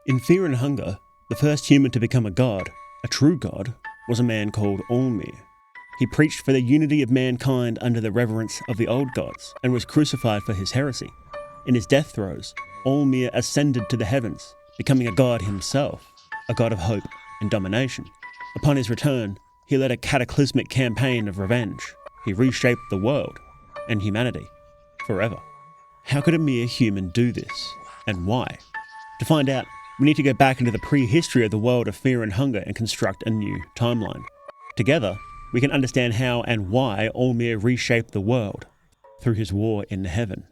In Fear and Hunger, the first human to become a god, a true god, was a man called Olmir. He preached for the unity of mankind under the reverence of the old gods and was crucified for his heresy. In his death throes, Olmir ascended to the heavens, becoming a god himself, a god of hope and domination. Upon his return, he led a cataclysmic campaign of revenge. He reshaped the world and humanity forever. How could a mere human do this, and why? To find out, we need to go back into the prehistory of the world of Fear and Hunger and construct a new timeline. Together, we can understand how and why Olmir reshaped the world through his war in heaven.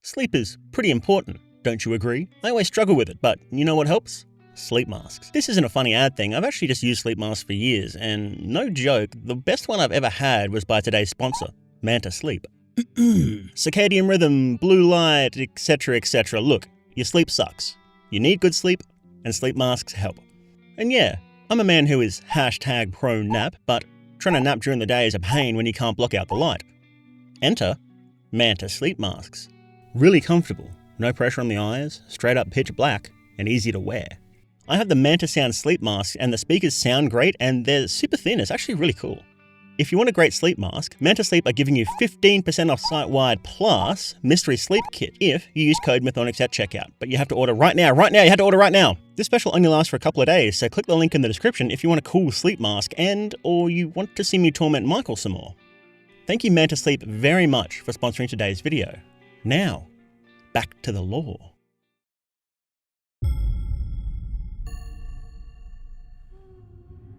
Sleep is pretty important, don't you agree? I always struggle with it, but you know what helps? Sleep masks. This isn't a funny ad thing. I've actually just used sleep masks for years, and no joke, the best one I've ever had was by today's sponsor, Manta Sleep. Circadian rhythm, blue light, etc, etc. Look, your sleep sucks. You need good sleep, and sleep masks help. And yeah, I'm a man who is #pro-nap, but trying to nap during the day is a pain when you can't block out the light. Enter Manta Sleep Masks. Really comfortable, no pressure on the eyes, straight up pitch black, and easy to wear. I have the Manta Sound sleep masks and the speakers sound great and they're super thin. It's actually really cool. If you want a great sleep mask, Manta Sleep are giving you 15% off site-wide plus mystery sleep kit if you use code Mythonics at checkout. But you have to order right now, you have to order right now. This special only lasts for a couple of days, so click the link in the description if you want a cool sleep mask or you want to see me torment Michael some more. Thank you Manta Sleep very much for sponsoring today's video. Now, back to the lore.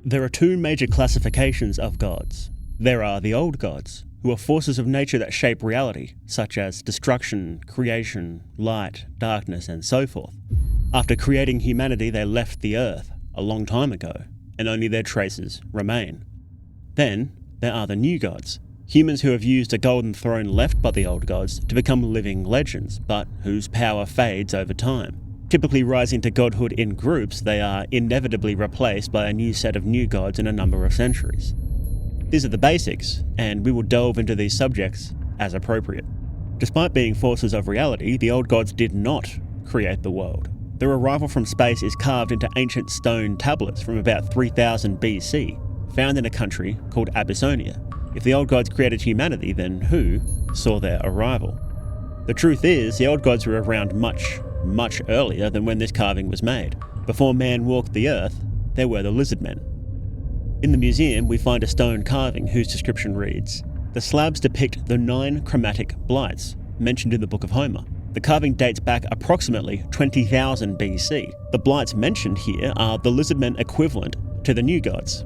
There are two major classifications of gods. There are the old gods, who are forces of nature that shape reality, such as destruction, creation, light, darkness, and so forth. After creating humanity, they left the earth a long time ago, and only their traces remain. Then, there are the new gods, humans who have used a golden throne left by the old gods to become living legends, but whose power fades over time. Typically rising to godhood in groups, they are inevitably replaced by a new set of new gods in a number of centuries. These are the basics, and we will delve into these subjects as appropriate. Despite being forces of reality, the old gods did not create the world. Their arrival from space is carved into ancient stone tablets from about 3000 BC, found in a country called Abyssonia. If the old gods created humanity, then who saw their arrival? The truth is, the old gods were around much earlier than when this carving was made. Before man walked the earth, there were the lizard men. In the museum, we find a stone carving whose description reads, "The slabs depict the 9 chromatic blights mentioned in the Book of Homer. The carving dates back approximately 20,000 BC. The blights mentioned here are the lizard men equivalent to the new gods.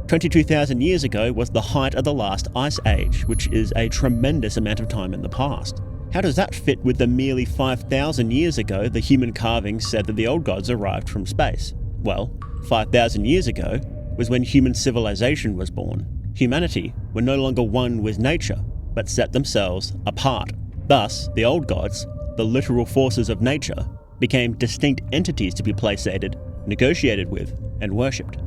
22,000 years ago was the height of the last ice age, which is a tremendous amount of time in the past. How does that fit with the merely 5,000 years ago the human carvings said that the old gods arrived from space? Well, 5,000 years ago was when human civilization was born. Humanity were no longer one with nature, but set themselves apart. Thus, the old gods, the literal forces of nature, became distinct entities to be placated, negotiated with, and worshipped.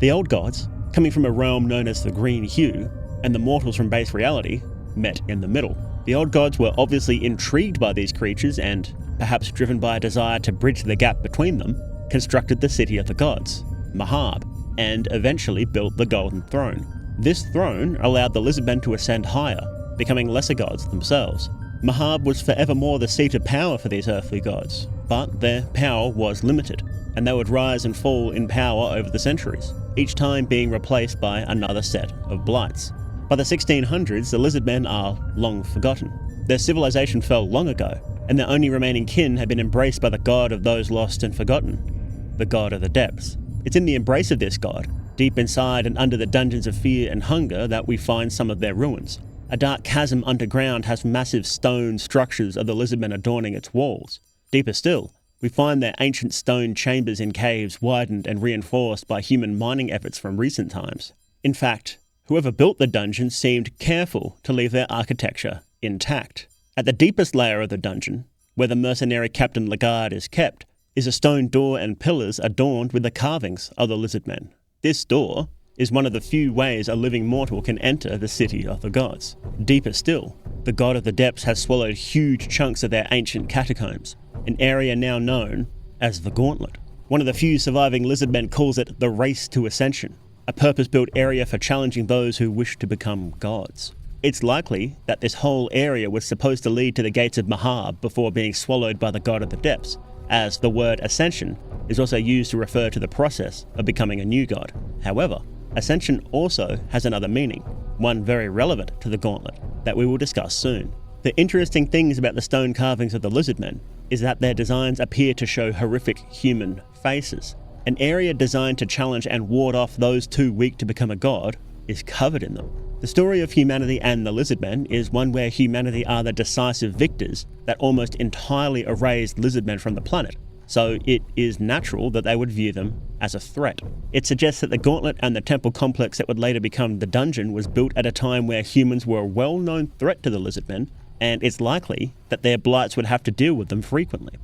The old gods, coming from a realm known as the Green Hue, and the mortals from base reality, met in the middle. The old gods were obviously intrigued by these creatures and, perhaps driven by a desire to bridge the gap between them, constructed the city of the gods, Mahab, and eventually built the Golden Throne. This throne allowed the lizard men to ascend higher, becoming lesser gods themselves. Mahab was forevermore the seat of power for these earthly gods, but their power was limited, and they would rise and fall in power over the centuries, each time being replaced by another set of blights. By the 1600s, the lizard men are long forgotten. Their civilization fell long ago, and their only remaining kin had been embraced by the god of those lost and forgotten, the god of the depths. It's in the embrace of this god, deep inside and under the dungeons of fear and hunger, that we find some of their ruins. A dark chasm underground has massive stone structures of the lizard men adorning its walls. Deeper still, we find their ancient stone chambers in caves widened and reinforced by human mining efforts from recent times. In fact, whoever built the dungeon seemed careful to leave their architecture intact. At the deepest layer of the dungeon, where the mercenary Captain Lagarde is kept, is a stone door and pillars adorned with the carvings of the lizard men. This door is one of the few ways a living mortal can enter the city of the gods. Deeper still, the god of the depths has swallowed huge chunks of their ancient catacombs, an area now known as the Gauntlet. One of the few surviving lizardmen calls it the Race to Ascension, a purpose-built area for challenging those who wish to become gods. It's likely that this whole area was supposed to lead to the gates of Mahab before being swallowed by the god of the depths, as the word ascension is also used to refer to the process of becoming a new god. However, ascension also has another meaning, one very relevant to the Gauntlet, that we will discuss soon. The interesting things about the stone carvings of the lizardmen is that their designs appear to show horrific human faces. An area designed to challenge and ward off those too weak to become a god is covered in them. The story of humanity and the lizardmen is one where humanity are the decisive victors that almost entirely erased lizardmen from the planet, so it is natural that they would view them as a threat. It suggests that the Gauntlet and the temple complex that would later become the dungeon was built at a time where humans were a well-known threat to the lizardmen, and it's likely that their blights would have to deal with them frequently.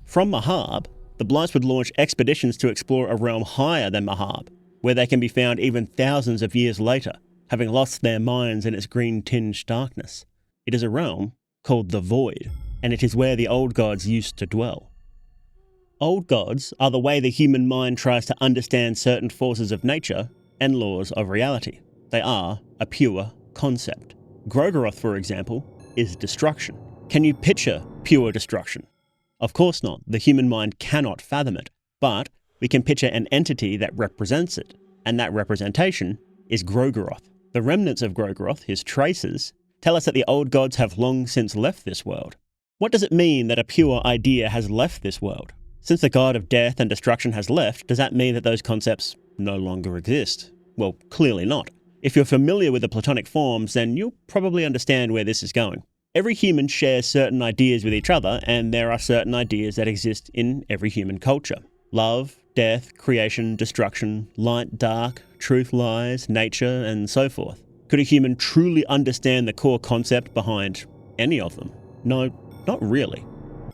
From Mahab, the blights would launch expeditions to explore a realm higher than Mahab, where they can be found even thousands of years later, having lost their minds in its green-tinged darkness. It is a realm called the Void, and it is where the old gods used to dwell. Old gods are the way the human mind tries to understand certain forces of nature and laws of reality. They are a pure concept. Groggoroth, for example, is destruction. Can you picture pure destruction? Of course not. The human mind cannot fathom it, but we can picture an entity that represents it, and that representation is Groggoroth. The remnants of Groggoroth, his traces, tell us that the old gods have long since left this world. What does it mean that a pure idea has left this world? Since the god of death and destruction has left, does that mean that those concepts no longer exist? Well, clearly not. If you're familiar with the Platonic forms, then you'll probably understand where this is going. Every human shares certain ideas with each other, and there are certain ideas that exist in every human culture. Love, death, creation, destruction, light, dark, truth, lies, nature, and so forth. Could a human truly understand the core concept behind any of them? No, not really.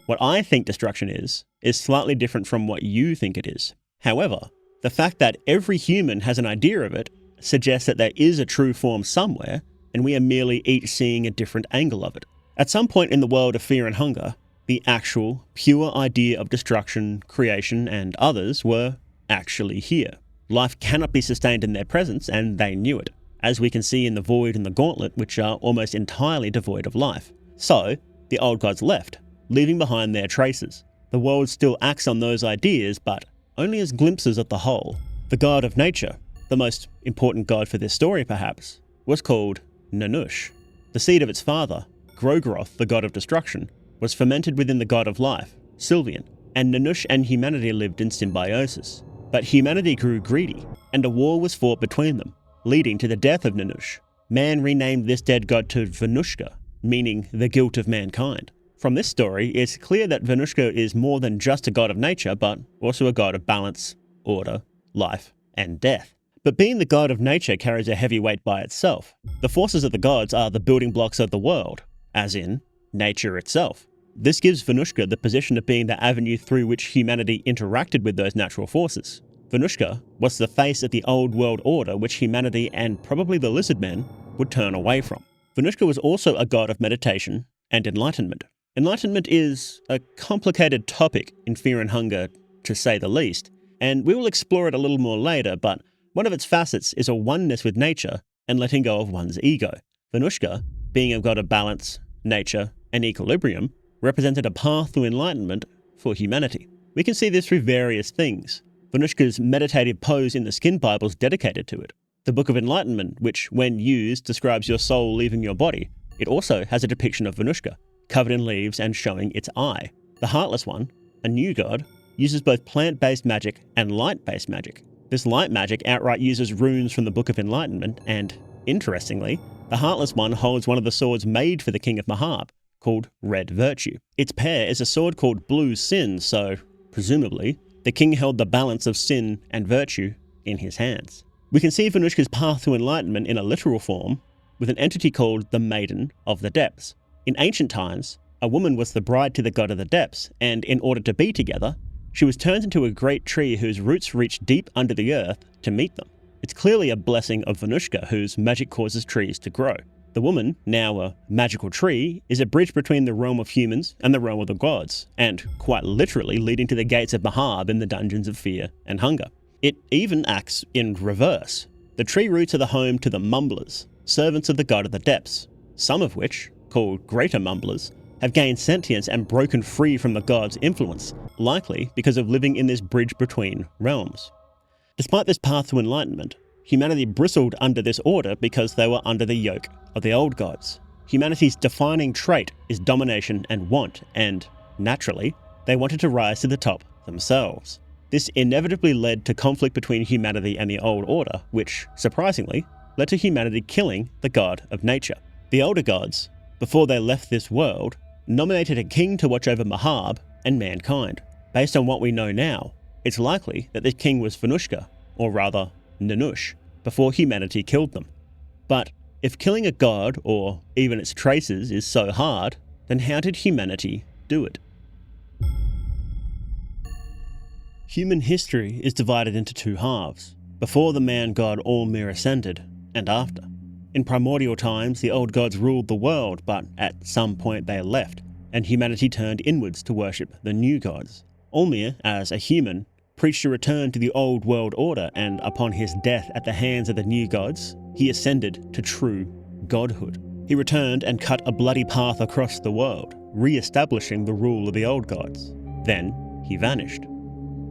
What I think destruction is slightly different from what you think it is. However, the fact that every human has an idea of it suggests that there is a true form somewhere, and we are merely each seeing a different angle of it. At some point in the world of fear and hunger, the actual, pure idea of destruction, creation, and others were actually here. Life cannot be sustained in their presence, and they knew it, as we can see in the Void and the Gauntlet, which are almost entirely devoid of life. So, the old gods left, leaving behind their traces. The world still acts on those ideas, but only as glimpses of the whole. The god of nature, the most important god for this story perhaps, was called Nanush. The seed of its father, Groggoroth, the god of destruction, was fermented within the god of life, Sylvian, and Nanush and humanity lived in symbiosis. But humanity grew greedy, and a war was fought between them, leading to the death of Nanush. Man renamed this dead god to Venushka, meaning the guilt of mankind. From this story, it's clear that Venushka is more than just a god of nature, but also a god of balance, order, life, and death. But being the god of nature carries a heavy weight by itself. The forces of the gods are the building blocks of the world, as in nature itself. This gives Venushka the position of being the avenue through which humanity interacted with those natural forces. Venushka was the face of the old world order which humanity and probably the lizardmen would turn away from. Venushka was also a god of meditation and enlightenment. Enlightenment is a complicated topic in Fear and Hunger, to say the least, and we will explore it a little more later, but one of its facets is a oneness with nature and letting go of one's ego. Venushka, being a god of balance, nature, and equilibrium, represented a path to enlightenment for humanity. We can see this through various things. Venushka's meditative pose in the Skin Bible is dedicated to it. The Book of Enlightenment, which, when used, describes your soul leaving your body, it also has a depiction of Venushka, covered in leaves and showing its eye. The Heartless One, a new god, uses both plant-based magic and light-based magic. This light magic outright uses runes from the Book of Enlightenment, and, interestingly, the Heartless One holds one of the swords made for the King of Mahab, called Red Virtue. Its pair is a sword called Blue Sin, so, presumably, the king held the balance of sin and virtue in his hands. We can see Venushka's path to enlightenment in a literal form, with an entity called the Maiden of the Depths. In ancient times, a woman was the bride to the god of the depths, and in order to be together, she was turned into a great tree whose roots reached deep under the earth to meet them. It's clearly a blessing of Venushka, whose magic causes trees to grow. The woman, now a magical tree, is a bridge between the realm of humans and the realm of the gods, and quite literally leading to the gates of Mahab in the dungeons of fear and hunger. It even acts in reverse. The tree roots are the home to the mumblers, servants of the god of the depths, some of which, called greater mumblers, have gained sentience and broken free from the god's influence, likely because of living in this bridge between realms. Despite this path to enlightenment, humanity bristled under this order because they were under the yoke of the old gods. Humanity's defining trait is domination and want, and, naturally, they wanted to rise to the top themselves. This inevitably led to conflict between humanity and the old order, which, surprisingly, led to humanity killing the god of nature. The older gods, before they left this world, nominated a king to watch over Mahab and mankind. Based on what we know now, it's likely that this king was Venushka, or rather, Nanush, before humanity killed them. But if killing a god, or even its traces, is so hard, then how did humanity do it? Human history is divided into two halves, before the man-god Allmir ascended, and after. In primordial times, the old gods ruled the world, but at some point they left, and humanity turned inwards to worship the new gods. Allmir, as a human, preached a return to the old world order, and upon his death at the hands of the new gods, he ascended to true godhood. He returned and cut a bloody path across the world, re-establishing the rule of the old gods. Then he vanished.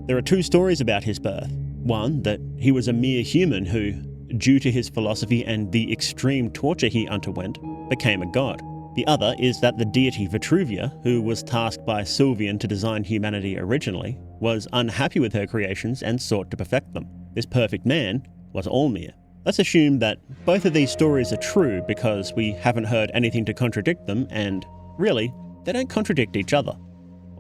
There are two stories about his birth. One, that he was a mere human who, due to his philosophy and the extreme torture he underwent, became a god. The other is that the deity Vitruvia, who was tasked by Sylvian to design humanity originally, was unhappy with her creations and sought to perfect them. This perfect man was Allmir. Let's assume that both of these stories are true because we haven't heard anything to contradict them, and really, they don't contradict each other.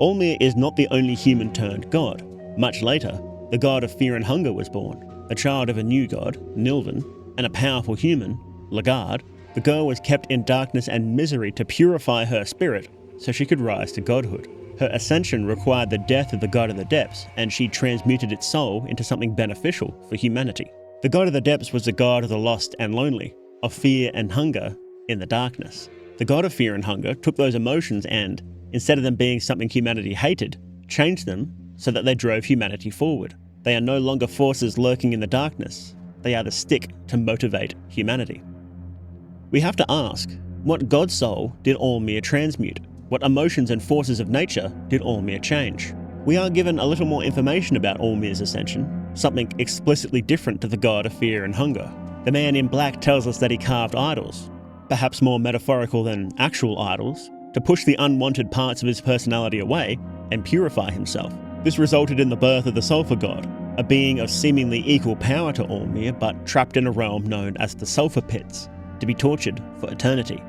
Allmir is not the only human turned god. Much later, the god of fear and hunger was born. The child of a new god, Nilvan, and a powerful human, Lagard. The girl was kept in darkness and misery to purify her spirit so she could rise to godhood. Her ascension required the death of the god of the depths, and she transmuted its soul into something beneficial for humanity. The god of the depths was the god of the lost and lonely, of fear and hunger in the darkness. The god of fear and hunger took those emotions and, instead of them being something humanity hated, changed them so that they drove humanity forward. They are no longer forces lurking in the darkness. They are the stick to motivate humanity. We have to ask, what god soul did Allmir transmute? What emotions and forces of nature did Allmir change? We are given a little more information about Allmir's ascension, something explicitly different to the god of fear and hunger. The man in black tells us that he carved idols, perhaps more metaphorical than actual idols, to push the unwanted parts of his personality away and purify himself. This resulted in the birth of the Sulphur God, a being of seemingly equal power to Allmir, but trapped in a realm known as the Sulphur Pits, to be tortured for eternity.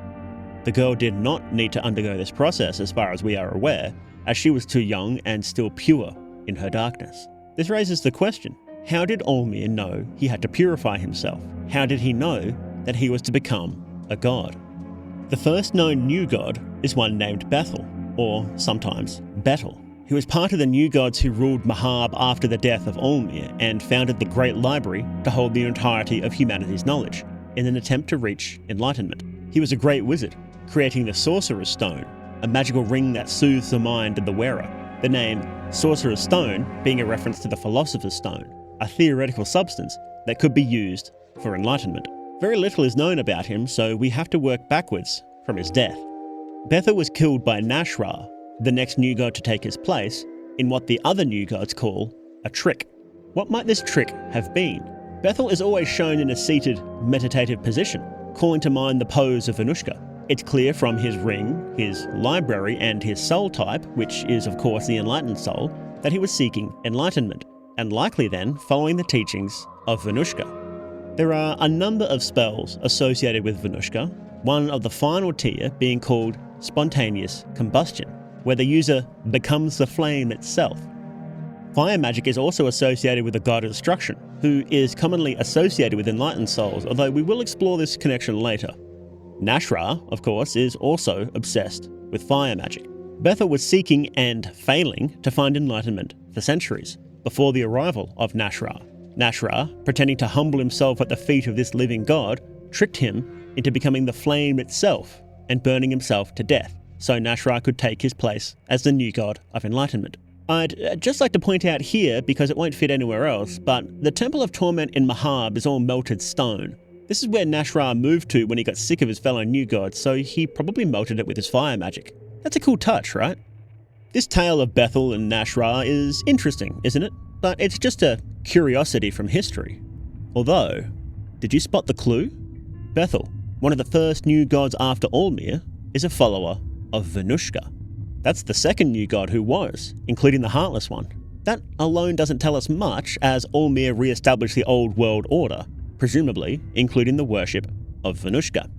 The girl did not need to undergo this process as far as we are aware, as she was too young and still pure in her darkness. This raises the question, how did Allmir know he had to purify himself? How did he know that he was to become a god? The first known new god is one named Bethel, or sometimes Betel. He was part of the new gods who ruled Mahab after the death of Allmir and founded the Great Library to hold the entirety of humanity's knowledge, in an attempt to reach enlightenment. He was a great wizard, creating the Sorcerer's Stone, a magical ring that soothes the mind of the wearer. The name Sorcerer's Stone being a reference to the Philosopher's Stone, a theoretical substance that could be used for enlightenment. Very little is known about him, so we have to work backwards from his death. Bethel was killed by Nashra, the next new god to take his place, in what the other new gods call a trick. What might this trick have been? Bethel is always shown in a seated, meditative position, calling to mind the pose of Venushka. It's clear from his ring, his library, and his soul type, which is of course the enlightened soul, that he was seeking enlightenment, and likely then following the teachings of Venushka. There are a number of spells associated with Venushka, one of the final tier being called spontaneous combustion, where the user becomes the flame itself. Fire magic is also associated with the god of destruction, who is commonly associated with enlightened souls, although we will explore this connection later. Nashra, of course, is also obsessed with fire magic. Bethel was seeking and failing to find enlightenment for centuries, before the arrival of Nashra. Nashra, pretending to humble himself at the feet of this living god, tricked him into becoming the flame itself and burning himself to death, so Nashra could take his place as the new god of enlightenment. I'd just like to point out here, because it won't fit anywhere else, but the Temple of Torment in Mahab is all melted stone. This is where Nashra moved to when he got sick of his fellow new gods, so he probably melted it with his fire magic. That's a cool touch, right? This tale of Bethel and Nashra is interesting, isn't it? But it's just a curiosity from history. Although, did you spot the clue? Bethel, one of the first new gods after Olmir, is a follower of Venushka. That's the second new god who was, including the Heartless One. That alone doesn't tell us much, as Olmir re-established the old world order, presumably including the worship of Venushka.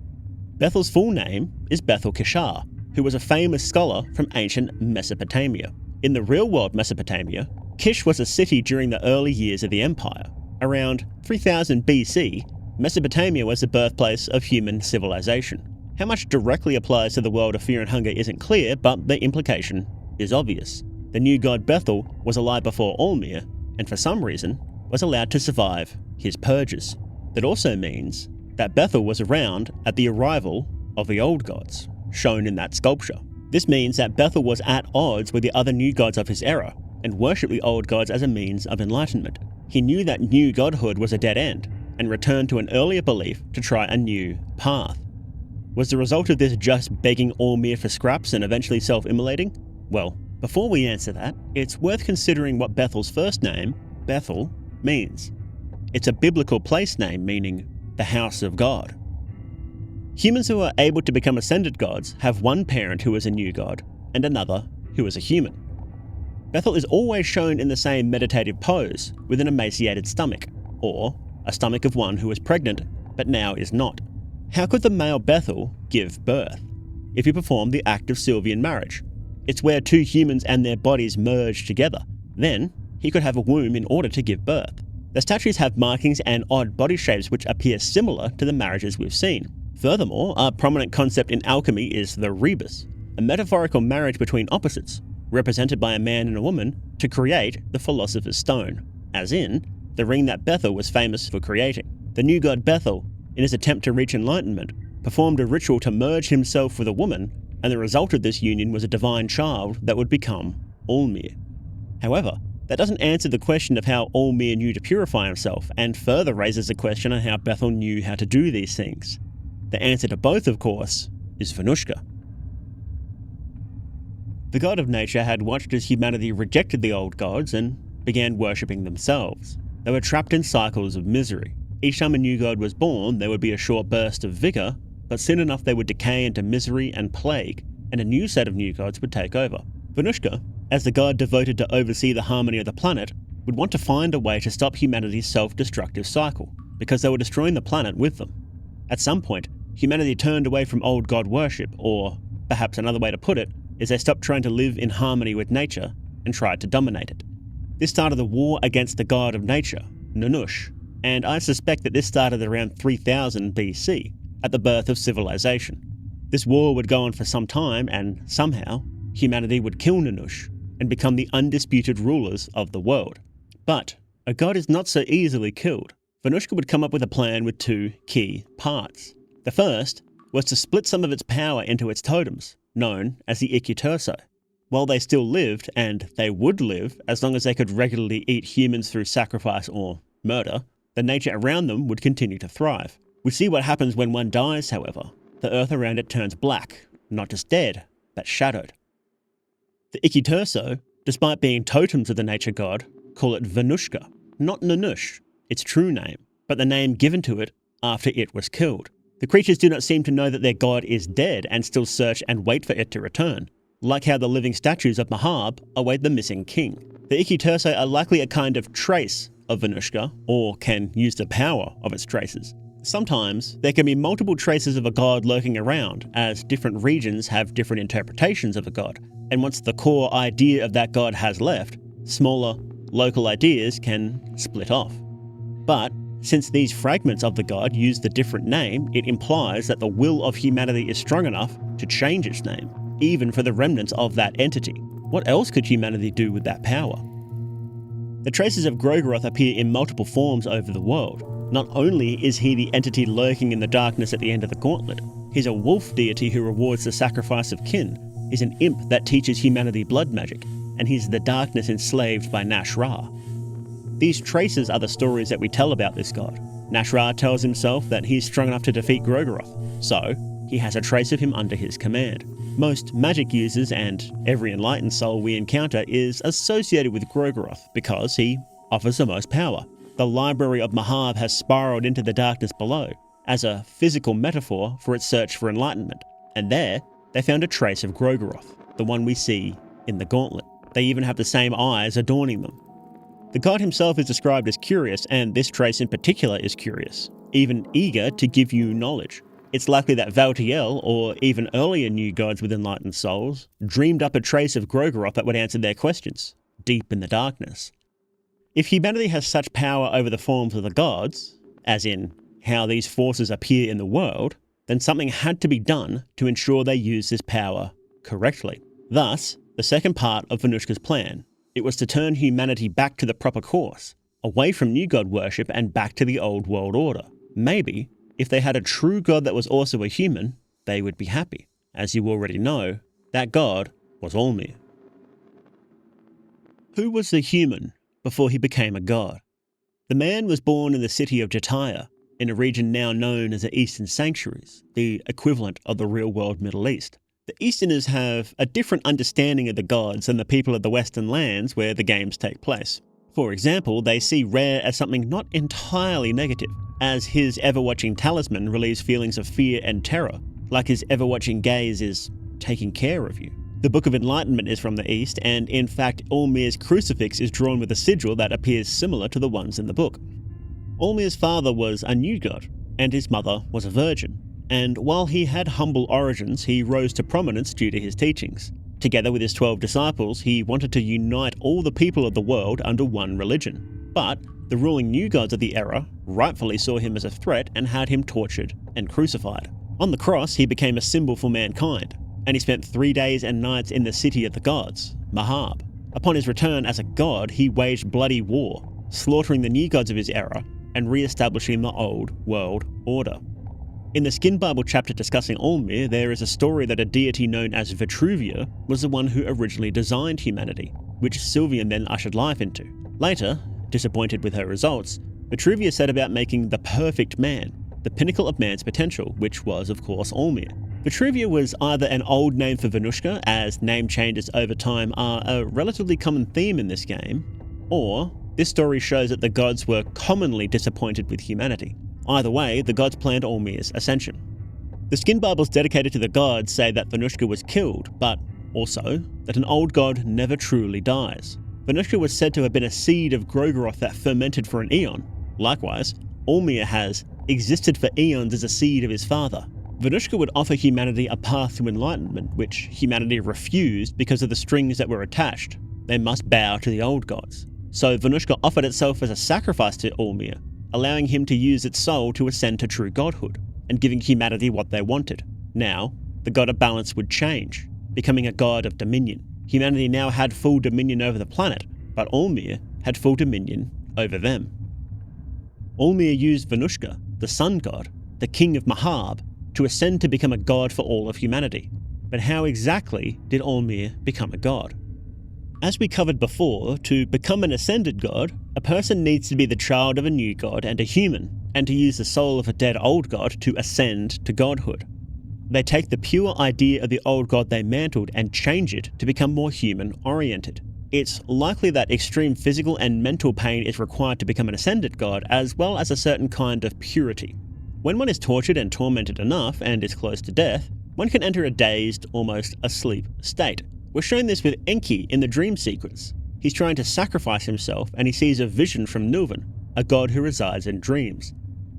Bethel's full name is Bethel Kishar, who was a famous scholar from ancient Mesopotamia. In the real-world Mesopotamia, Kish was a city during the early years of the empire. Around 3000 BC, Mesopotamia was the birthplace of human civilization. How much directly applies to the world of fear and hunger isn't clear, but the implication is obvious. The new god Bethel was alive before Olmir, and for some reason, was allowed to survive his purges. That also means that Bethel was around at the arrival of the old gods, shown in that sculpture. This means that Bethel was at odds with the other new gods of his era, and worshipped the old gods as a means of enlightenment. He knew that new godhood was a dead end, and returned to an earlier belief to try a new path. Was the result of this just begging Olmir for scraps and eventually self-immolating? Well, before we answer that, it's worth considering what Bethel's first name, Bethel, means. It's a biblical place name meaning the house of God. Humans who are able to become ascended gods have one parent who is a new god, and another who is a human. Bethel is always shown in the same meditative pose, with an emaciated stomach, or a stomach of one who is pregnant, but now is not. How could the male Bethel give birth? If he performed the act of Sylvian marriage. It's where two humans and their bodies merge together. Then, he could have a womb in order to give birth. The statues have markings and odd body shapes which appear similar to the marriages we've seen. Furthermore, a prominent concept in alchemy is the rebus, a metaphorical marriage between opposites, represented by a man and a woman, to create the Philosopher's Stone, as in, the ring that Bethel was famous for creating. The new god Bethel, in his attempt to reach enlightenment, performed a ritual to merge himself with a woman, and the result of this union was a divine child that would become Olmir. However, that doesn't answer the question of how Olmir knew to purify himself, and further raises the question on how Bethel knew how to do these things. The answer to both, of course, is Venushka. The god of nature had watched as humanity rejected the old gods and began worshipping themselves. They were trapped in cycles of misery. Each time a new god was born, there would be a short burst of vigor, but soon enough they would decay into misery and plague, and a new set of new gods would take over. Venushka, as the god devoted to oversee the harmony of the planet, would want to find a way to stop humanity's self-destructive cycle, because they were destroying the planet with them. At some point, humanity turned away from old god worship, or perhaps another way to put it, is they stopped trying to live in harmony with nature and tried to dominate it. This started the war against the god of nature, Nunush, and I suspect that this started around 3000 BC, at the birth of civilization. This war would go on for some time, and somehow, humanity would kill Nunush and become the undisputed rulers of the world. But a god is not so easily killed. Venushka would come up with a plan with two key parts. The first was to split some of its power into its totems, known as the Ikiturso. While they still lived, and they would live as long as they could regularly eat humans through sacrifice or murder, the nature around them would continue to thrive. We see what happens when one dies, however. The earth around it turns black, not just dead, but shadowed. The Ikiturso, despite being totems of the nature god, call it Venushka, not Nunush, its true name, but the name given to it after it was killed. The creatures do not seem to know that their god is dead and still search and wait for it to return, like how the living statues of Mahab await the missing king. The Ikiturso are likely a kind of trace of Venushka, or can use the power of its traces. Sometimes, there can be multiple traces of a god lurking around, as different regions have different interpretations of a god, and once the core idea of that god has left, smaller, local ideas can split off. But, since these fragments of the god use the different name, it implies that the will of humanity is strong enough to change its name, even for the remnants of that entity. What else could humanity do with that power? The traces of Groggoroth appear in multiple forms over the world. Not only is he the entity lurking in the darkness at the end of the gauntlet, he's a wolf deity who rewards the sacrifice of kin, he's an imp that teaches humanity blood magic, and he's the darkness enslaved by Nash-Ra. These traces are the stories that we tell about this god. Nash-Ra tells himself that he's strong enough to defeat Grogoroth, so he has a trace of him under his command. Most magic users and every enlightened soul we encounter is associated with Grogoroth because he offers the most power. The library of Mahab has spiraled into the darkness below as a physical metaphor for its search for enlightenment, and there they found a trace of Grogoroth, the one we see in the gauntlet. They even have the same eyes adorning them. The god himself is described as curious, and this trace in particular is curious, even eager to give you knowledge. It's likely that Valtiel, or even earlier new gods with enlightened souls, dreamed up a trace of Grogoroth that would answer their questions, deep in the darkness. If humanity has such power over the forms of the gods, as in how these forces appear in the world, then something had to be done to ensure they use this power correctly. Thus, the second part of Venushka's plan. It was to turn humanity back to the proper course, away from new god worship and back to the old world order. Maybe, if they had a true god that was also a human, they would be happy. As you already know, that god was Olmir. Who was the human before he became a god? The man was born in the city of Jataya, in a region now known as the Eastern Sanctuaries, the equivalent of the real-world Middle East. The Easterners have a different understanding of the gods than the people of the Western lands where the games take place. For example, they see Rare as something not entirely negative, as his ever-watching talisman relieves feelings of fear and terror, like his ever-watching gaze is taking care of you. The Book of Enlightenment is from the East, and in fact Olmir's crucifix is drawn with a sigil that appears similar to the ones in the book. Olmir's father was a new god, and his mother was a virgin. And while he had humble origins, he rose to prominence due to his teachings. Together with his 12 disciples, he wanted to unite all the people of the world under one religion. But the ruling new gods of the era rightfully saw him as a threat and had him tortured and crucified. On the cross, he became a symbol for mankind, and he spent 3 days and nights in the city of the gods, Mahab. Upon his return as a god, he waged bloody war, slaughtering the new gods of his era and re-establishing the old world order. In the Skin Bible chapter discussing Olmir, there is a story that a deity known as Vitruvia was the one who originally designed humanity, which Sylvian then ushered life into. Later, disappointed with her results, Vitruvia set about making the perfect man, the pinnacle of man's potential, which was, of course, Olmir. Vitruvia was either an old name for Venushka, as name changes over time are a relatively common theme in this game, or this story shows that the gods were commonly disappointed with humanity. Either way, the gods planned Olmir's ascension. The Skin Bibles dedicated to the gods say that Venushka was killed, but also that an old god never truly dies. Venushka was said to have been a seed of Grogoroth that fermented for an eon. Likewise, Olmir has existed for eons as a seed of his father. Venushka would offer humanity a path to enlightenment, which humanity refused because of the strings that were attached. They must bow to the old gods. So Venushka offered itself as a sacrifice to Olmir, allowing him to use its soul to ascend to true godhood, and giving humanity what they wanted. Now, the god of balance would change, becoming a god of dominion. Humanity now had full dominion over the planet, but Olmir had full dominion over them. Olmir used Venushka, the sun god, the king of Mahab, to ascend to become a god for all of humanity. But how exactly did Olmir become a god? As we covered before, to become an ascended god, a person needs to be the child of a new god and a human, and to use the soul of a dead old god to ascend to godhood. They take the pure idea of the old god they mantled and change it to become more human-oriented. It's likely that extreme physical and mental pain is required to become an ascended god, as well as a certain kind of purity. When one is tortured and tormented enough and is close to death, one can enter a dazed, almost asleep state. We're shown this with Enki in the dream sequence. He's trying to sacrifice himself and he sees a vision from Nilvan, a god who resides in dreams.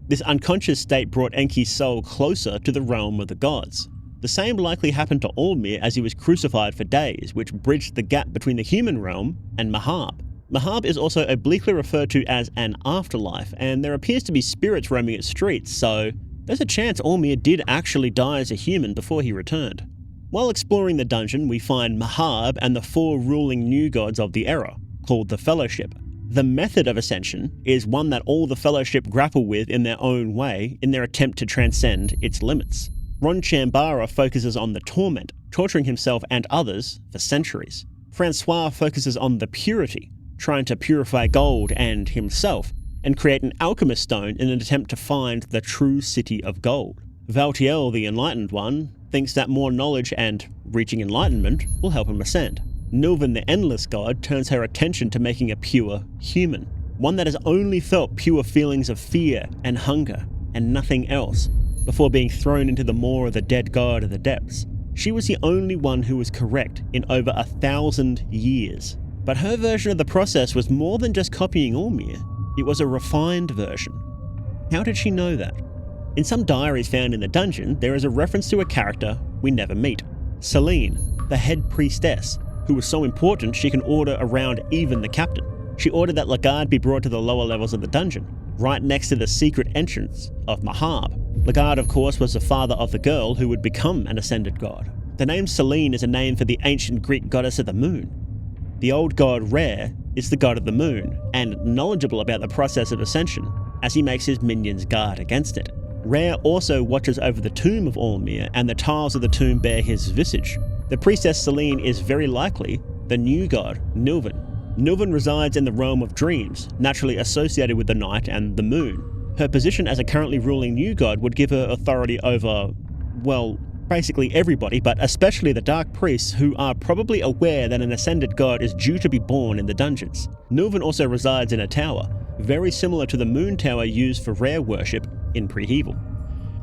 This unconscious state brought Enki's soul closer to the realm of the gods. The same likely happened to Olmir as he was crucified for days, which bridged the gap between the human realm and Mahab. Mahab is also obliquely referred to as an afterlife, and there appears to be spirits roaming its streets, so there's a chance Olmir did actually die as a human before he returned. While exploring the dungeon, we find Mahab and the 4 ruling new gods of the era, called the Fellowship. The method of ascension is one that all the Fellowship grapple with in their own way in their attempt to transcend its limits. Ron Chambara focuses on the torment, torturing himself and others for centuries. Francois focuses on the purity, trying to purify gold and himself, and create an alchemist stone in an attempt to find the true city of gold. Valtiel, the enlightened one, thinks that more knowledge and reaching enlightenment will help him ascend. Nilvan, the endless god, turns her attention to making a pure human, one that has only felt pure feelings of fear and hunger and nothing else, before being thrown into the maw of the dead god of the depths. She was the only one who was correct in over 1,000 years. But her version of the process was more than just copying Ormir. It was a refined version. How did she know that? In some diaries found in the dungeon, there is a reference to a character we never meet, Selene, the head priestess, who was so important she can order around even the captain. She ordered that Lagarde be brought to the lower levels of the dungeon, right next to the secret entrance of Mahab. Lagarde, of course, was the father of the girl who would become an ascended god. The name Selene is a name for the ancient Greek goddess of the moon. The old god Rare is the god of the moon, and knowledgeable about the process of ascension, as he makes his minions guard against it. Rare also watches over the tomb of Ormir, and the tiles of the tomb bear his visage. The priestess Selene is very likely the new god, Nilvan. Nilvan resides in the realm of dreams, naturally associated with the night and the moon. Her position as a currently ruling new god would give her authority over, well, basically everybody, but especially the dark priests, who are probably aware that an ascended god is due to be born in the dungeons. Nilvan also resides in a tower, very similar to the moon tower used for Rare worship in Priheval.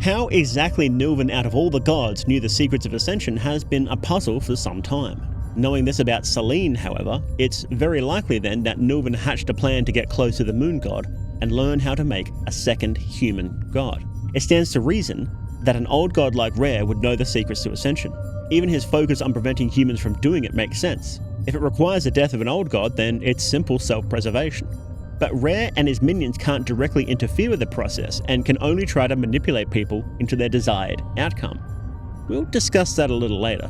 How exactly Nilvan out of all the gods knew the secrets of ascension has been a puzzle for some time. Knowing this about Selene, however, it's very likely then that Nilvan hatched a plan to get close to the moon god and learn how to make a second human god. It stands to reason that an old god like Rare would know the secrets to ascension. Even his focus on preventing humans from doing it makes sense. If it requires the death of an old god, then it's simple self-preservation. But Rare and his minions can't directly interfere with the process and can only try to manipulate people into their desired outcome. We'll discuss that a little later.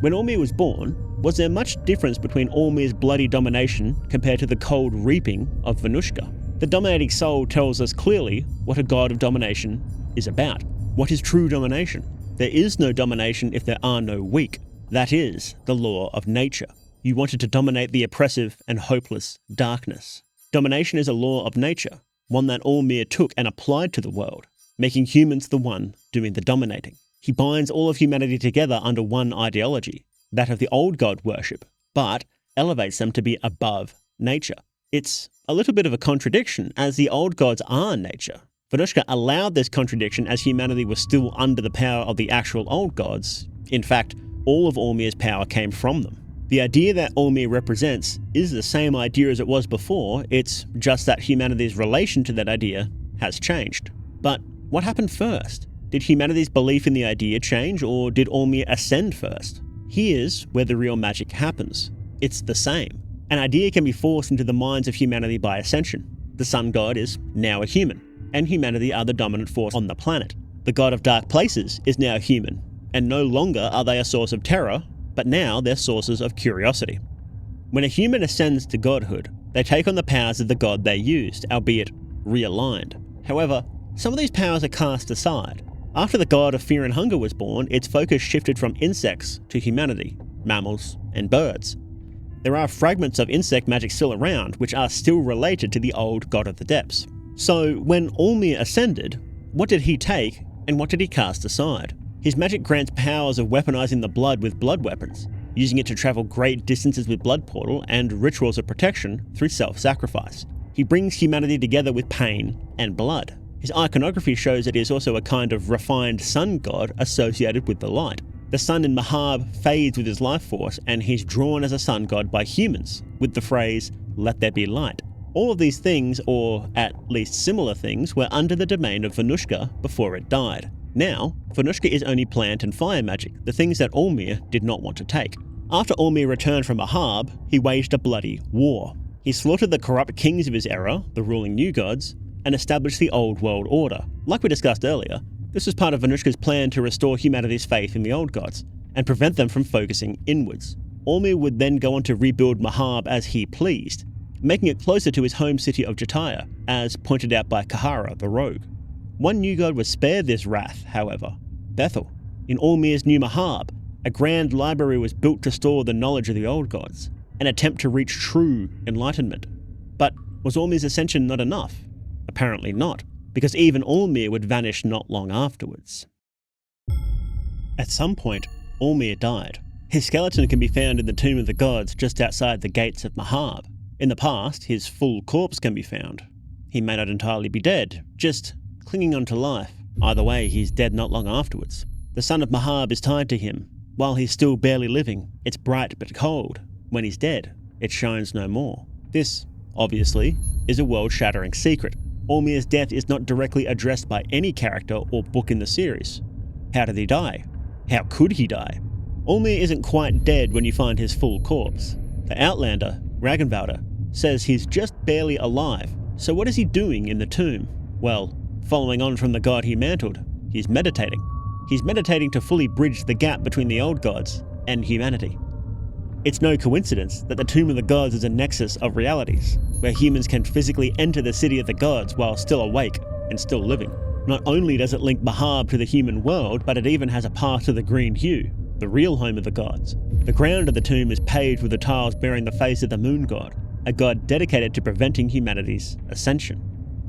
When Ormir was born, was there much difference between Ormir's bloody domination compared to the cold reaping of Venushka? The dominating soul tells us clearly what a god of domination is about. What is true domination? There is no domination if there are no weak. That is the law of nature. You wanted to dominate the oppressive and hopeless darkness. Domination is a law of nature, one that Ormir took and applied to the world, making humans the one doing the dominating. He binds all of humanity together under one ideology, that of the old god worship, but elevates them to be above nature. It's a little bit of a contradiction, as the old gods are nature. Venushka allowed this contradiction as humanity was still under the power of the actual old gods. In fact, all of Ormir's power came from them. The idea that Ormir represents is the same idea as it was before, it's just that humanity's relation to that idea has changed. But what happened first? Did humanity's belief in the idea change, or did Ormir ascend first? Here's where the real magic happens. It's the same. An idea can be forced into the minds of humanity by ascension. The sun god is now a human, and humanity are the dominant force on the planet. The god of dark places is now human, and no longer are they a source of terror, but now they're sources of curiosity. When a human ascends to godhood, they take on the powers of the god they used, albeit realigned. However, some of these powers are cast aside. After the god of fear and hunger was born, its focus shifted from insects to humanity, mammals, and birds. There are fragments of insect magic still around, which are still related to the old god of the depths. So when Ormir ascended, what did he take and what did he cast aside? His magic grants powers of weaponizing the blood with blood weapons, using it to travel great distances with blood portal, and rituals of protection through self-sacrifice. He brings humanity together with pain and blood. His iconography shows that he is also a kind of refined sun god associated with the light. The sun in Mahab fades with his life force, and he's drawn as a sun god by humans, with the phrase, "Let there be light." All of these things, or at least similar things, were under the domain of Venushka before it died. Now, Venushka is only plant and fire magic, the things that Ormir did not want to take. After Ormir returned from Mahab, he waged a bloody war. He slaughtered the corrupt kings of his era, the ruling new gods, and established the old world order. Like we discussed earlier, this was part of Venushka's plan to restore humanity's faith in the old gods, and prevent them from focusing inwards. Ormir would then go on to rebuild Mahab as he pleased, making it closer to his home city of Jataya, as pointed out by Kahara the rogue. One new god was spared this wrath, however, Bethel. In Allmir's new Mahab, a grand library was built to store the knowledge of the old gods, an attempt to reach true enlightenment. But was Allmir's ascension not enough? Apparently not, because even Allmir would vanish not long afterwards. At some point, Allmir died. His skeleton can be found in the Tomb of the Gods just outside the gates of Mahab. In the past, his full corpse can be found. He may not entirely be dead, just clinging on to life. Either way, he's dead not long afterwards. The sun of Mahab is tied to him. While he's still barely living, it's bright but cold. When he's dead, it shines no more. This, obviously, is a world-shattering secret. Allmir's death is not directly addressed by any character or book in the series. How did he die? How could he die? Allmir isn't quite dead when you find his full corpse. The Outlander, Ragnvalder, says he's just barely alive. So what is he doing in the tomb? Well, following on from the god he mantled, he's meditating. He's meditating to fully bridge the gap between the old gods and humanity. It's no coincidence that the Tomb of the Gods is a nexus of realities, where humans can physically enter the city of the gods while still awake and still living. Not only does it link Mahab to the human world, but it even has a path to the Green Hue, the real home of the gods. The ground of the tomb is paved with the tiles bearing the face of the moon god, a god dedicated to preventing humanity's ascension.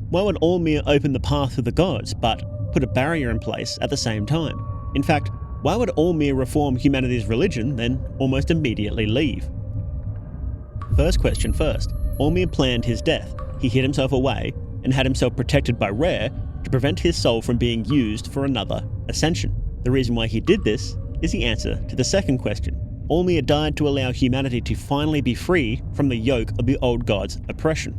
Why would Allmir open the path to the gods, but put a barrier in place at the same time? In fact, why would Allmir reform humanity's religion, then almost immediately leave? First question first. Allmir planned his death. He hid himself away and had himself protected by Rare to prevent his soul from being used for another ascension. The reason why he did this is the answer to the second question. Allmir died to allow humanity to finally be free from the yoke of the old god's oppression.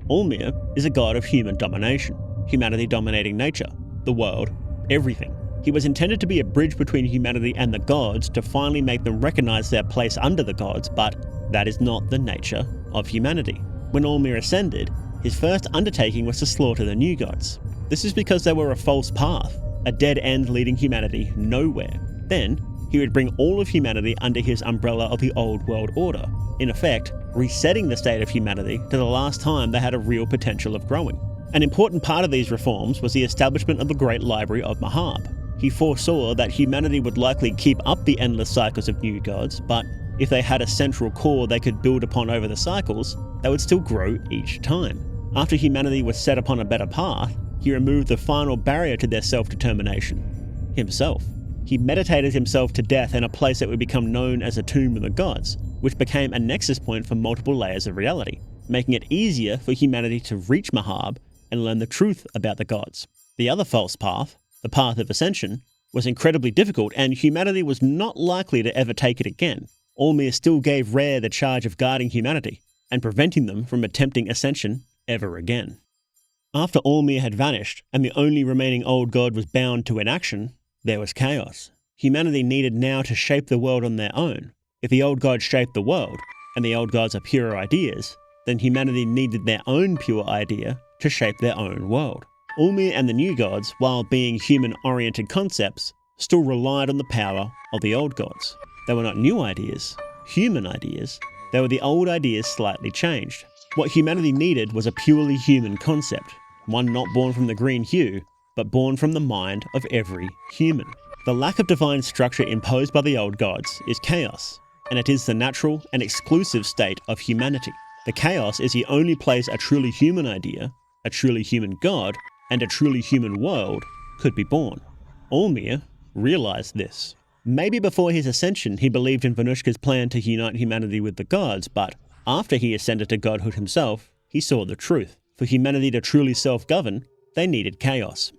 Allmir is a god of human domination, humanity dominating nature, the world, everything. He was intended to be a bridge between humanity and the gods to finally make them recognize their place under the gods, but that is not the nature of humanity. When Allmir ascended, his first undertaking was to slaughter the new gods. This is because they were a false path, a dead end leading humanity nowhere. Then, he would bring all of humanity under his umbrella of the old world order, in effect, resetting the state of humanity to the last time they had a real potential of growing. An important part of these reforms was the establishment of the Great Library of Mahab. He foresaw that humanity would likely keep up the endless cycles of new gods, but if they had a central core they could build upon over the cycles, they would still grow each time. After humanity was set upon a better path, he removed the final barrier to their self-determination: himself. He meditated himself to death in a place that would become known as a Tomb of the Gods, which became a nexus point for multiple layers of reality, making it easier for humanity to reach Mahab and learn the truth about the gods. The other false path, the path of ascension, was incredibly difficult, and humanity was not likely to ever take it again. Allmir still gave Rare the charge of guarding humanity and preventing them from attempting ascension ever again. After Allmir had vanished and the only remaining old god was bound to inaction, there was chaos. Humanity needed now to shape the world on their own. If the old gods shaped the world, and the old gods are pure ideas, then humanity needed their own pure idea to shape their own world. Allmir and the new gods, while being human-oriented concepts, still relied on the power of the old gods. They were not new ideas, human ideas. They were the old ideas slightly changed. What humanity needed was a purely human concept, one not born from the green hue, but born from the mind of every human. The lack of divine structure imposed by the old gods is chaos, and it is the natural and exclusive state of humanity. The chaos is the only place a truly human idea, a truly human god, and a truly human world could be born. Allmir realized this. Maybe before his ascension he believed in Venushka's plan to unite humanity with the gods, but after he ascended to godhood himself, he saw the truth. For humanity to truly self-govern, they needed chaos.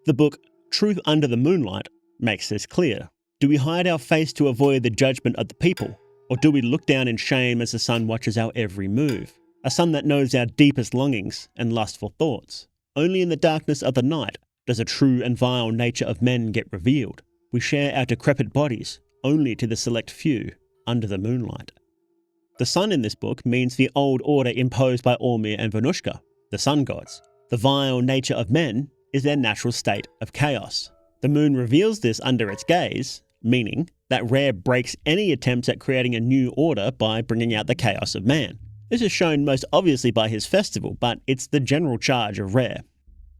The book Truth Under the Moonlight makes this clear. Do we hide our face to avoid the judgment of the people? Or do we look down in shame as the sun watches our every move? A sun that knows our deepest longings and lustful thoughts. Only in the darkness of the night does a true and vile nature of men get revealed. We share our decrepit bodies only to the select few under the moonlight. The sun in this book means the old order imposed by Allmir and Venushka, the sun gods. The vile nature of men is their natural state of chaos. The moon reveals this under its gaze, meaning that Rare breaks any attempts at creating a new order by bringing out the chaos of man. This is shown most obviously by his festival, but it's the general charge of Re.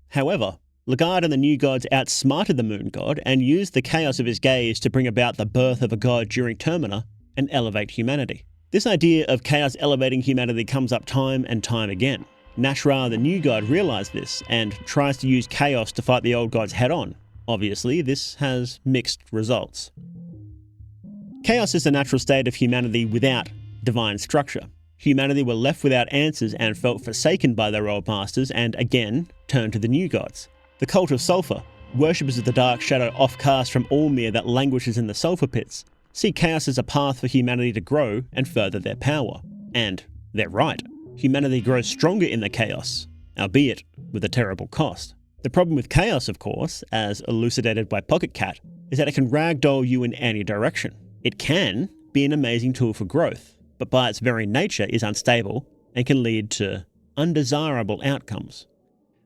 However, Lagard and the new gods outsmarted the moon god and used the chaos of his gaze to bring about the birth of a god during Termina and elevate humanity. This idea of chaos elevating humanity comes up time and time again. Nashra, the new god, realized this and tries to use chaos to fight the old gods head-on. Obviously, this has mixed results. Chaos is the natural state of humanity without divine structure. Humanity were left without answers and felt forsaken by their old masters and again turned to the new gods. The cult of sulphur, worshippers of the dark shadow offcast from Allmere that languishes in the sulphur pits, see chaos as a path for humanity to grow and further their power. And they're right. Humanity grows stronger in the chaos, albeit with a terrible cost. The problem with chaos, of course, as elucidated by Pocket Cat, is that it can ragdoll you in any direction. It can be an amazing tool for growth, but by its very nature is unstable and can lead to undesirable outcomes.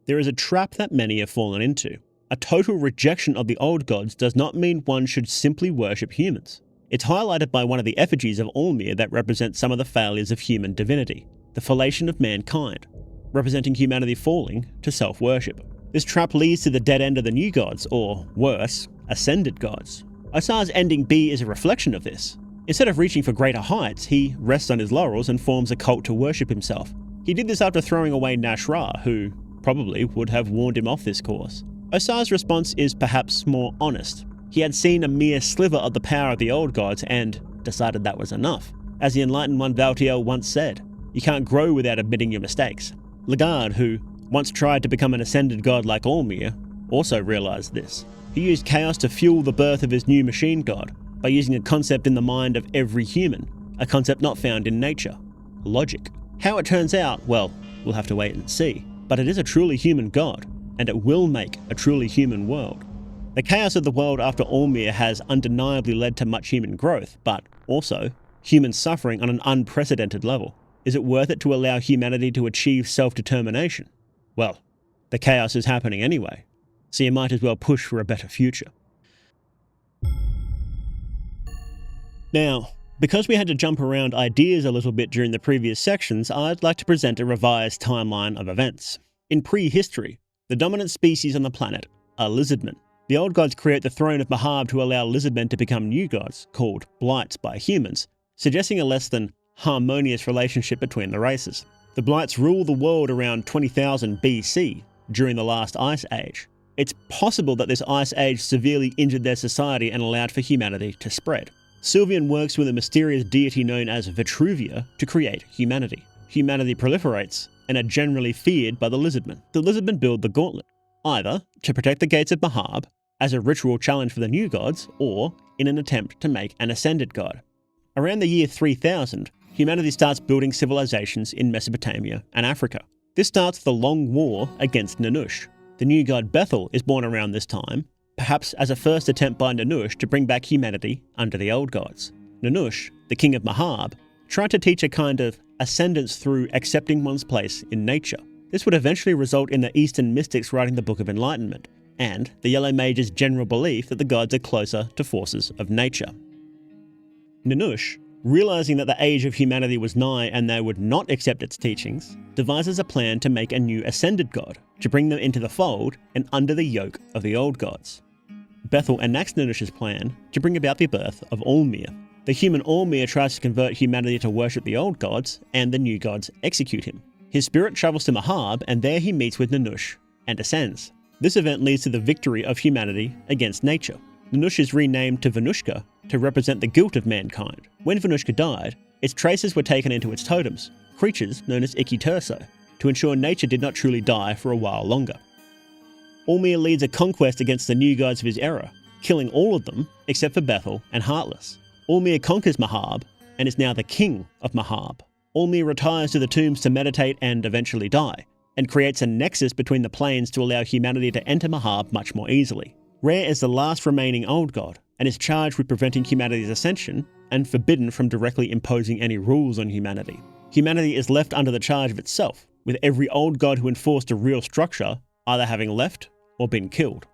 There is a trap that many have fallen into. A total rejection of the old gods does not mean one should simply worship humans. It's highlighted by one of the effigies of Allmere that represents some of the failures of human divinity, the fellation of mankind, representing humanity falling to self-worship. This trap leads to the dead end of the new gods, or worse, ascended gods. Osar's ending B is a reflection of this. Instead of reaching for greater heights, he rests on his laurels and forms a cult to worship himself. He did this after throwing away Nashra, who probably would have warned him off this course. Osar's response is perhaps more honest. He had seen a mere sliver of the power of the old gods and decided that was enough. As the enlightened one Valtiel once said, you can't grow without admitting your mistakes. Lagard, who once tried to become an ascended god like Allmere, also realized this. He used chaos to fuel the birth of his new machine god by using a concept in the mind of every human, a concept not found in nature, logic. How it turns out, well, we'll have to wait and see. But it is a truly human god, and it will make a truly human world. The chaos of the world after Allmere has undeniably led to much human growth, but also human suffering on an unprecedented level. Is it worth it to allow humanity to achieve self-determination? Well, the chaos is happening anyway, so you might as well push for a better future. Now, because we had to jump around ideas a little bit during the previous sections, I'd like to present a revised timeline of events. In prehistory, the dominant species on the planet are lizardmen. The old gods create the throne of Mahab to allow lizardmen to become new gods, called blights by humans, suggesting a less than harmonious relationship between the races. The blights rule the world around 20,000 BC, during the last ice age. It's possible that this ice age severely injured their society and allowed for humanity to spread. Sylvian works with a mysterious deity known as Vitruvia to create humanity. Humanity proliferates and are generally feared by the lizardmen. The lizardmen build the gauntlet, either to protect the gates of Mahab, as a ritual challenge for the new gods, or in an attempt to make an ascended god. Around the year 3000, humanity starts building civilizations in Mesopotamia and Africa. This starts the long war against Nanush. The new god Bethel is born around this time, perhaps as a first attempt by Nanush to bring back humanity under the old gods. Nanush, the king of Mahab, tried to teach a kind of ascendance through accepting one's place in nature. This would eventually result in the Eastern mystics writing the Book of Enlightenment, and the Yellow Mage's general belief that the gods are closer to forces of nature. Nanush, realizing that the age of humanity was nigh and they would not accept its teachings, devises a plan to make a new ascended god, to bring them into the fold and under the yoke of the old gods. Bethel enacts Nanush's plan to bring about the birth of Allmere. The human Allmere tries to convert humanity to worship the old gods, and the new gods execute him. His spirit travels to Mahab, and there he meets with Nanush and ascends. This event leads to the victory of humanity against nature. Nanush is renamed to Venushka to represent the guilt of mankind. When Venushka died, its traces were taken into its totems, creatures known as Ikiturso, to ensure nature did not truly die for a while longer. Allmere leads a conquest against the new gods of his era, killing all of them except for Bethel and Heartless. Allmere conquers Mahab and is now the king of Mahab. Allmere retires to the tombs to meditate and eventually die, and creates a nexus between the planes to allow humanity to enter Mahab much more easily. Re is the last remaining old god, and is charged with preventing humanity's ascension, and forbidden from directly imposing any rules on humanity. Humanity is left under the charge of itself, with every old god who enforced a real structure either having left or been killed.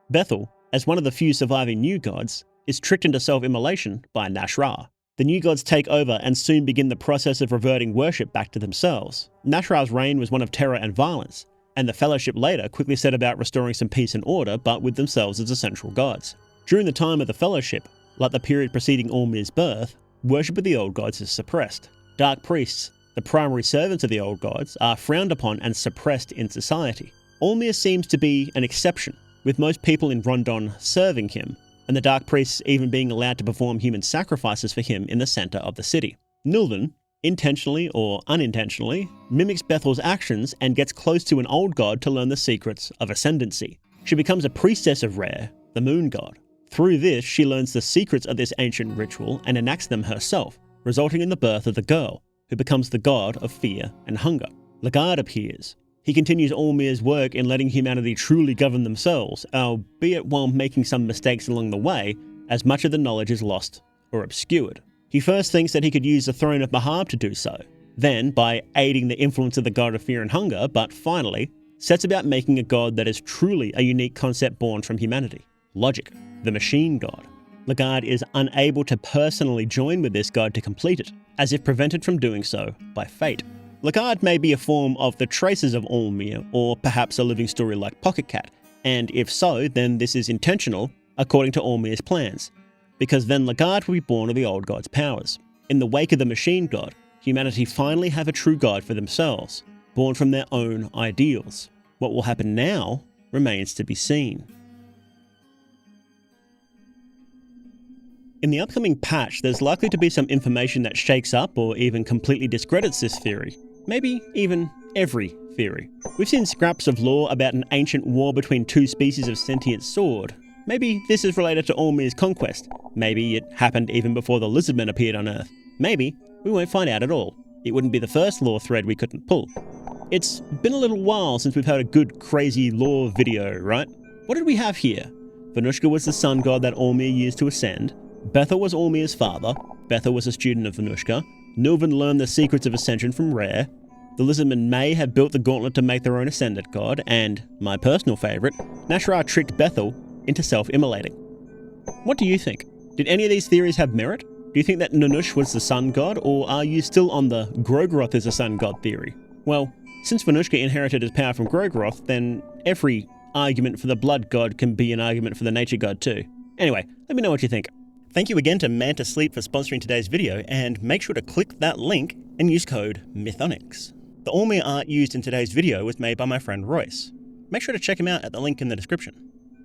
Bethel, as one of the few surviving new gods, is tricked into self-immolation by Nashra. The new gods take over and soon begin the process of reverting worship back to themselves. Nashar's reign was one of terror and violence, and the Fellowship later quickly set about restoring some peace and order, but with themselves as the central gods. During the time of the Fellowship, like the period preceding Allmir's birth, worship of the old gods is suppressed. Dark priests, the primary servants of the old gods, are frowned upon and suppressed in society. Allmir seems to be an exception, with most people in Rondon serving him, and the dark priests even being allowed to perform human sacrifices for him in the centre of the city. Nulvan, intentionally or unintentionally, mimics Bethel's actions and gets close to an old god to learn the secrets of ascendancy. She becomes a priestess of Rare, the moon god. Through this, she learns the secrets of this ancient ritual and enacts them herself, resulting in the birth of the girl, who becomes the god of fear and hunger. Lagard appears. He continues Allmir's work in letting humanity truly govern themselves, albeit while making some mistakes along the way, as much of the knowledge is lost or obscured. He first thinks that he could use the throne of Mahab to do so, then by aiding the influence of the god of fear and hunger, but finally sets about making a god that is truly a unique concept born from humanity: Logic, the machine god. Lagard is unable to personally join with this god to complete it, as if prevented from doing so by fate. Lagard may be a form of the traces of Allmir, or perhaps a living story like Pocket Cat, and if so, then this is intentional according to Allmir's plans, because then Lagard will be born of the old god's powers. In the wake of the machine god, humanity finally have a true god for themselves, born from their own ideals. What will happen now remains to be seen. In the upcoming patch, there's likely to be some information that shakes up or even completely discredits this theory. Maybe even every theory. We've seen scraps of lore about an ancient war between two species of sentient sword. Maybe this is related to Allmir's conquest. Maybe it happened even before the lizardmen appeared on Earth. Maybe we won't find out at all. It wouldn't be the first lore thread we couldn't pull. It's been a little while since we've had a good crazy lore video, right? What did we have here? Venushka was the sun god that Allmir used to ascend. Bethel was Allmir's father. Bethel was a student of Venushka. Nulvan learned the secrets of ascension from Rare. The lizardmen may have built the gauntlet to make their own ascendant god, and, my personal favourite, Nashar tricked Bethel into self-immolating. What do you think? Did any of these theories have merit? Do you think that Nanush was the sun god, or are you still on the Grogroth is a sun god theory? Well, since Venushka inherited his power from Grogroth, then every argument for the blood god can be an argument for the nature god too. Anyway, let me know what you think. Thank you again to Manta Sleep for sponsoring today's video, and make sure to click that link and use code MYTHONICS. The Allmir art used in today's video was made by my friend Royce. Make sure to check him out at the link in the description.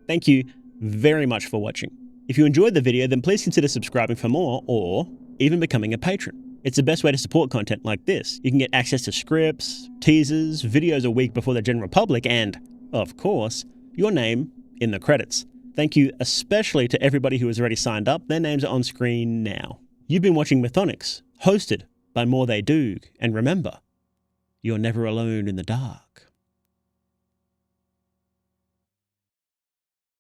Thank you very much for watching. If you enjoyed the video, then please consider subscribing for more, or even becoming a patron. It's the best way to support content like this. You can get access to scripts, teasers, videos a week before the general public, and, of course, your name in the credits. Thank you especially to everybody who has already signed up. Their names are on screen now. You've been watching Mythonics, hosted by More They Doog, and remember, you're never alone in the dark.